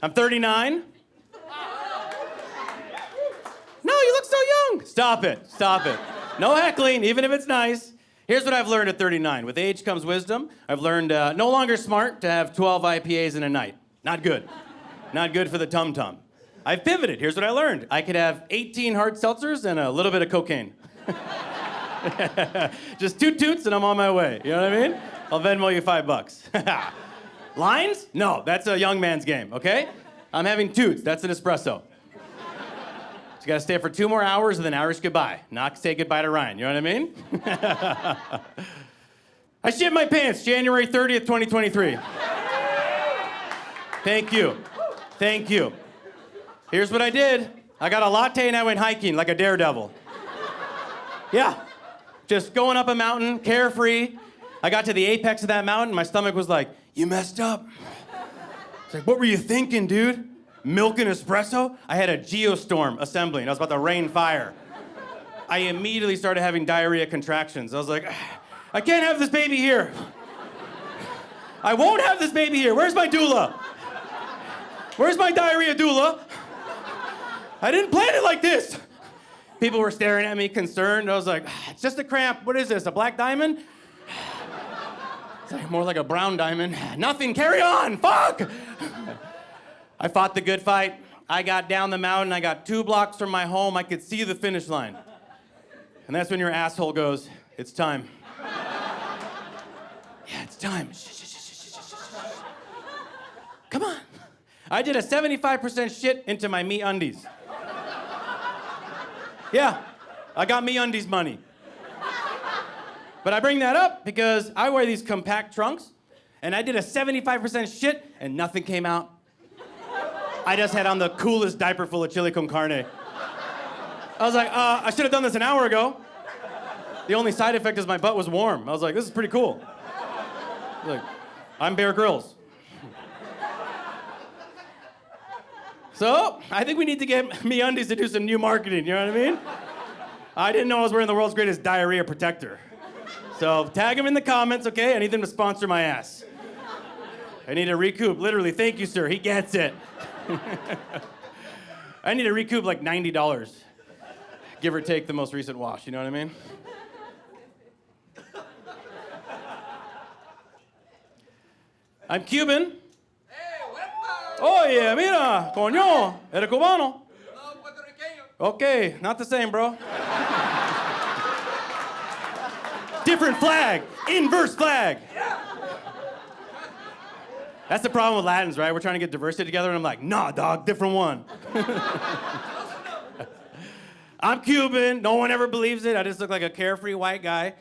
I'm 39. No, you look so young. Stop it. Stop it. No heckling, even if it's nice. Here's what I've learned at 39. With age comes wisdom. I've learned no longer smart to have 12 IPAs in a night. Not good. Not good for the tum-tum. I've pivoted. Here's what I learned. I could have 18 hard seltzers and a little bit of cocaine. Just 2 toots and I'm on my way. You know what I mean? I'll Venmo you $5. Lines? No, that's a young man's game, okay? I'm having toots. That's an espresso. You gotta stay for 2 more hours and then Irish goodbye. Not say goodbye to Ryan, you know what I mean? I shit my pants January 30th, 2023. Thank you. Thank you. Here's what I did. I got a latte and I went hiking like a daredevil. Yeah. Just going up a mountain, carefree. I got to the apex of that mountain, my stomach was like, you messed up. It's like, what were you thinking, dude? Milk and espresso? I had a geostorm assembling. I was about to rain fire. I immediately started having diarrhea contractions. I was like, I can't have this baby here. I won't have this baby here. Where's my doula? Where's my diarrhea doula? I didn't plan it like this. People were staring at me, concerned. I was like, it's just a cramp. What is this, a black diamond? It's like more like a brown diamond. Nothing, carry on, fuck! I fought the good fight. I got down the mountain. I got 2 blocks from my home. I could see the finish line. And that's when your asshole goes, it's time. Yeah, it's time. Come on. I did a 75% shit into my MeUndies. Yeah, I got MeUndies money. But I bring that up because I wear these compact trunks, and I did a 75% shit, and nothing came out. I just had on the coolest diaper full of chili con carne. I was like, I should have done this an hour ago. The only side effect is my butt was warm. I was like, this is pretty cool. Like, I'm Bear Grylls. So, I think we need to get MeUndies to do some new marketing, you know what I mean? I didn't know I was wearing the world's greatest diarrhea protector. So, tag them in the comments, okay? I need them to sponsor my ass. I need to recoup, literally, thank you, sir, he gets it. I need to recoup like $90, give or take the most recent wash, you know what I mean? I'm Cuban. Oye, mira, coño, eres cubano. Okay, not the same, bro. Different flag, inverse flag. That's the problem with Latins, right? We're trying to get diversity together, and I'm like, nah, dog, different one. I'm Cuban. No one ever believes it. I just look like a carefree white guy.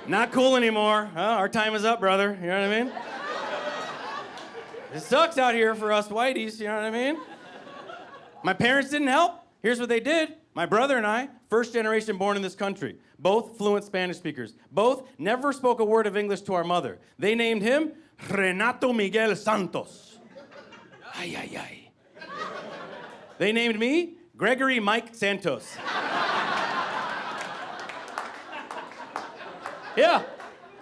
Not cool anymore. Our time is up, brother. You know what I mean? It sucks out here for us whiteys, you know what I mean? My parents didn't help. Here's what they did. My brother and I, first generation born in this country, both fluent Spanish speakers, both never spoke a word of English to our mother. They named him Renato Miguel Santos. Ay, ay, ay. They named me Gregory Mike Santos. Yeah,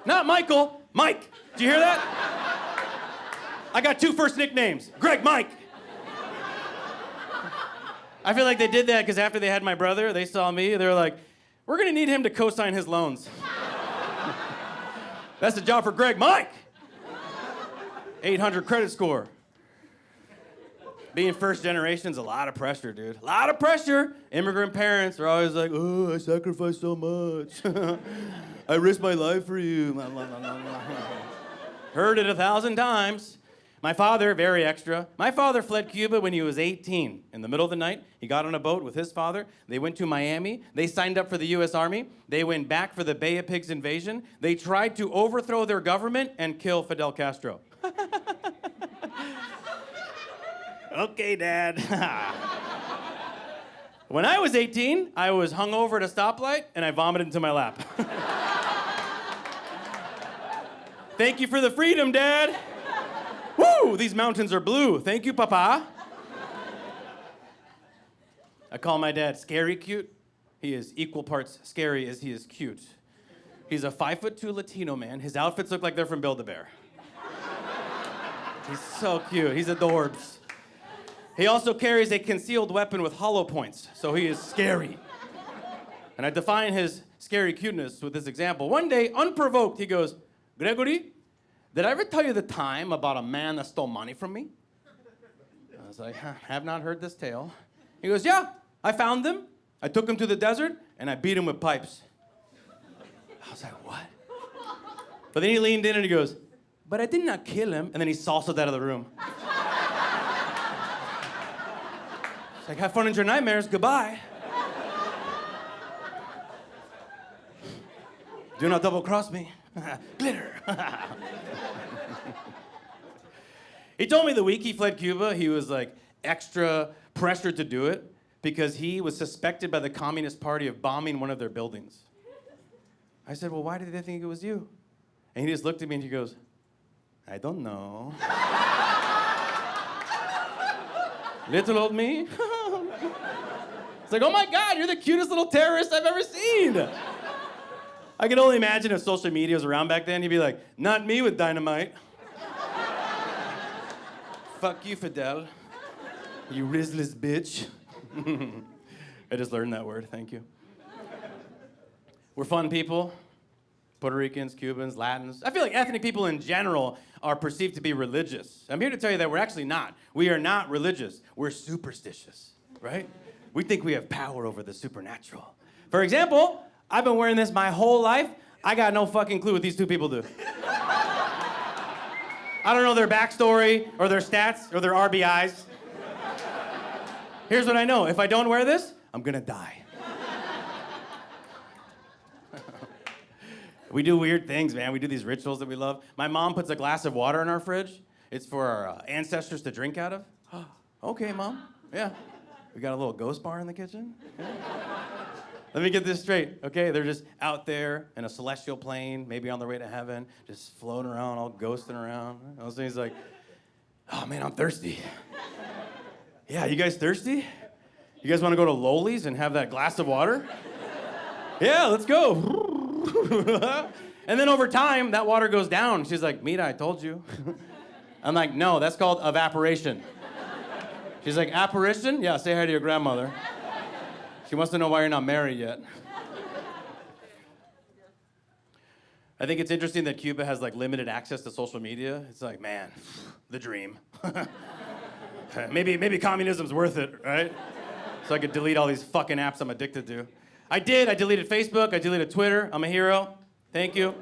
not Michael, Mike. Did you hear that? I got 2 first nicknames, Greg Mike. I feel like they did that because after they had my brother, they saw me, they were like, we're gonna need him to co-sign his loans. That's the job for Greg Mike. 800 credit score. Being first generation's a lot of pressure, dude. A lot of pressure. Immigrant parents are always like, oh, I sacrificed so much. I risked my life for you. Heard it 1,000 times. My father, very extra. My father fled Cuba when he was 18. In the middle of the night, he got on a boat with his father. They went to Miami. They signed up for the U.S. Army. They went back for the Bay of Pigs invasion. They tried to overthrow their government and kill Fidel Castro. Okay, Dad. When I was 18, I was hungover at a stoplight and I vomited into my lap. Thank you for the freedom, Dad. Woo, these mountains are blue. Thank you, Papa. I call my dad scary cute. He is equal parts scary as he is cute. He's a 5'2" Latino man. His outfits look like they're from Build-A-Bear. He's so cute. He's adorbs. He also carries a concealed weapon with hollow points, so he is scary. And I define his scary cuteness with this example. One day, unprovoked, he goes, Gregory, did I ever tell you the time about a man that stole money from me? I was like, have not heard this tale. He goes, yeah, I found him. I took him to the desert, and I beat him with pipes. I was like, what? But then he leaned in and he goes, but I did not kill him. And then he salsaed out of the room. It's like, have fun in your nightmares. Goodbye. Do not double cross me. Glitter. He told me the week he fled Cuba, he was like extra pressured to do it because he was suspected by the Communist Party of bombing one of their buildings. I said, well, why did they think it was you? And he just looked at me and he goes, I don't know. Little old me. It's like, oh my God, you're the cutest little terrorist I've ever seen. I can only imagine if social media was around back then, he'd be like, not me with dynamite. Fuck you, Fidel. You Rizless bitch. I just learned that word, thank you. We're fun people. Puerto Ricans, Cubans, Latins. I feel like ethnic people in general are perceived to be religious. I'm here to tell you that we're actually not. We are not religious. We're superstitious, right? We think we have power over the supernatural. For example, I've been wearing this my whole life. I got no fucking clue what these two people do. I don't know their backstory or their stats or their RBIs. Here's what I know. If I don't wear this, I'm gonna die. We do weird things, man. We do these rituals that we love. My mom puts a glass of water in our fridge. It's for our ancestors to drink out of. Okay, Mom. Yeah. We got a little ghost bar in the kitchen. Yeah. Let me get this straight, okay? They're just out there in a celestial plane, maybe on their way to heaven, just floating around, all ghosting around. All he's like, oh man, I'm thirsty. Yeah, you guys thirsty? You guys want to go to Loli's and have that glass of water? Yeah, let's go. And then over time, that water goes down. She's like, Mira, I told you. I'm like, no, that's called evaporation. She's like, apparition? Yeah, say hi to your grandmother. She wants to know why you're not married yet. I think it's interesting that Cuba has like limited access to social media. It's like, man, the dream. maybe communism's worth it, right? So I could delete all these fucking apps I'm addicted to. I deleted Facebook, I deleted Twitter. I'm a hero, thank you.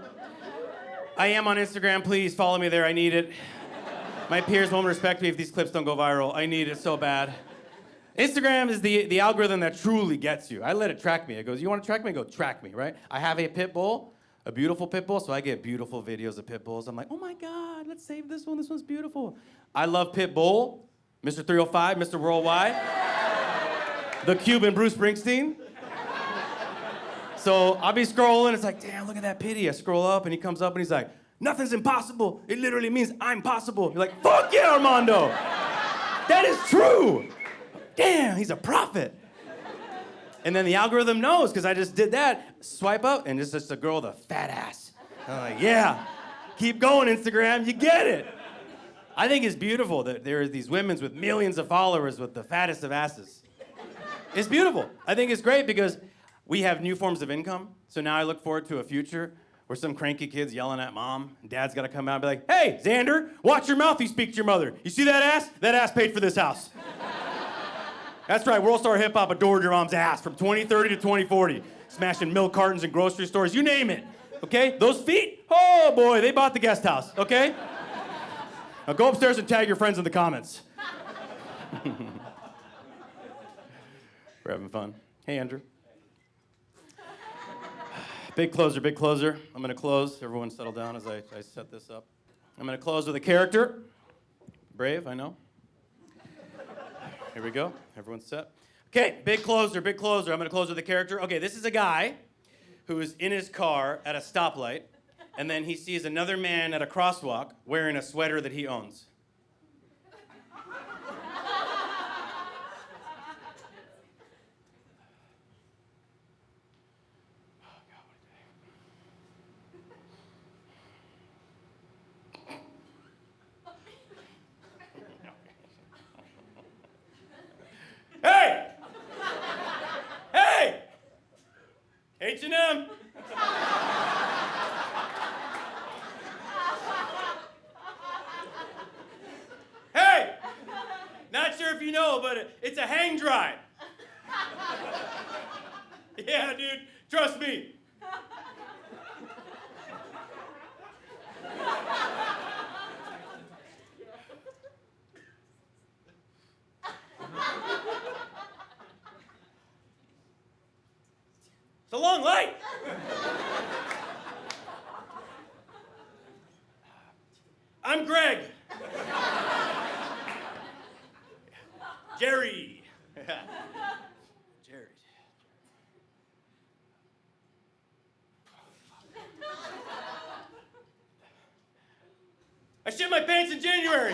I am on Instagram, please follow me there, I need it. My peers won't respect me if these clips don't go viral. I need it so bad. Instagram is the algorithm that truly gets you. I let it track me. It goes, you want to track me? Go track me, right? I have a Pitbull, a beautiful Pitbull, so I get beautiful videos of Pitbulls. I'm like, oh my God, let's save this one. This one's beautiful. I love Pitbull, Mr. 305, Mr. Worldwide, the Cuban Bruce Springsteen. So I'll be scrolling, it's like, damn, look at that pity. I scroll up and he comes up and he's like, nothing's impossible. It literally means I'm possible. You're like, fuck yeah, Armando. That is true. Damn, he's a prophet. And then the algorithm knows, because I just did that. Swipe up, and it's just a girl with a fat ass. I'm like, yeah, keep going, Instagram, you get it. I think it's beautiful that there are these women with millions of followers with the fattest of asses. It's beautiful. I think it's great because we have new forms of income. So now I look forward to a future where some cranky kid's yelling at mom, and dad's gotta come out and be like, hey, Xander, watch your mouth, you speak to your mother. You see that ass? That ass paid for this house. That's right, World Star Hip Hop adored your mom's ass from 2030 to 2040. Smashing milk cartons in grocery stores, you name it, okay? Those feet, oh boy, they bought the guest house, okay? Now go upstairs and tag your friends in the comments. We're having fun. Hey, Andrew. Big closer, big closer. I'm gonna close. Everyone settle down as I set this up. I'm gonna close with a character. Brave, I know. Here we go. Everyone's set. Okay, big closer, big closer. I'm gonna close with a character. Okay, this is a guy who is in his car at a stoplight, and then he sees another man at a crosswalk wearing a sweater that he owns. H&M. Hey! Not sure if you know, but it's a hang dry. Yeah, dude, trust me. It's a long light. I'm Greg. Jerry. Jerry. I shit my pants in January.